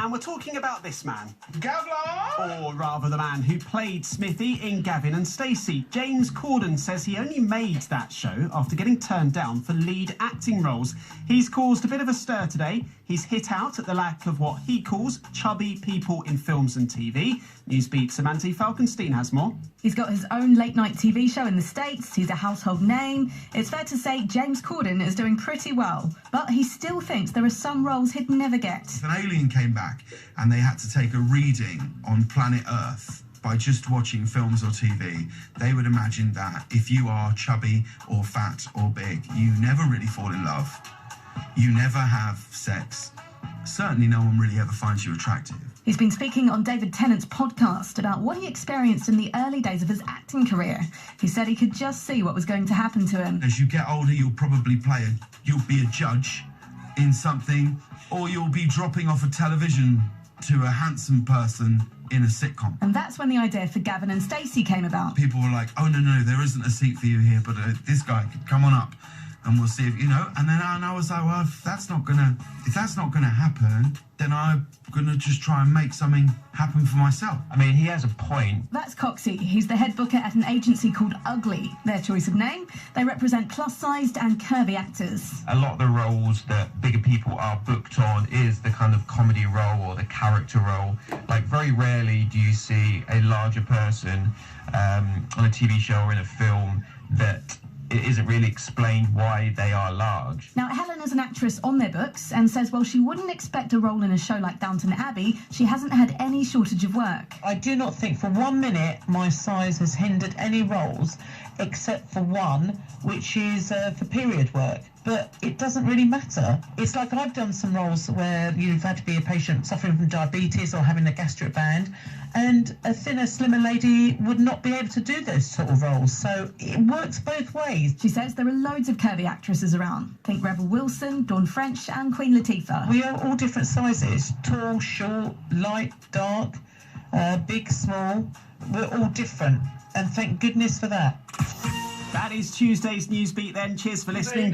And we're talking about this man. Gavin! Or rather the man who played Smithy in Gavin and Stacey. James Corden says he only made that show after getting turned down for lead acting roles. He's caused a bit of a stir today. He's hit out at the lack of what he calls chubby people in films and TV. Newsbeat's Samantha Falkenstein has more. He's got his own late-night TV show in the States. He's a household name. It's fair to say James Corden is doing pretty well, but he still thinks there are some roles he'd never get. If an alien came back and they had to take a reading on planet Earth by just watching films or TV, they would imagine that if you are chubby or fat or big, you never really fall in love. You never have sex. Certainly no one really ever finds you attractive. He's been speaking on David Tennant's podcast about what he experienced in the early days of his acting career. He said he could just see what was going to happen to him. As you get older, you'll probably you'll be a judge in something, or you'll be dropping off a television to a handsome person in a sitcom. And that's when the idea for Gavin and Stacey came about. People were like, oh, no, there isn't a seat for you here, but this guy could come on up and we'll see if, and then I was like, well, if that's not gonna happen, then I'm gonna just try and make something happen for myself. I mean, he has a point. That's Coxie. He's the head booker at an agency called Ugly. Their choice of name. They represent plus-sized and curvy actors. A lot of the roles that bigger people are booked on is the kind of comedy role or the character role. Like, very rarely do you see a larger person on a TV show or in a film that it isn't really explained why they are large. Now, Helen is an actress on their books and says, well, she wouldn't expect a role in a show like Downton Abbey. She hasn't had any shortage of work. I do not think for 1 minute my size has hindered any roles except for one, which is for period work. But it doesn't really matter. It's like I've done some roles where you've had to be a patient suffering from diabetes or having a gastric band, and a thinner, slimmer lady would not be able to do those sort of roles. So it works both ways. She says there are loads of curvy actresses around. Think Rebel Wilson, Dawn French and Queen Latifah. We are all different sizes. Tall, short, light, dark, big, small. We're all different. And thank goodness for that. That is Tuesday's Newsbeat then. Cheers for listening.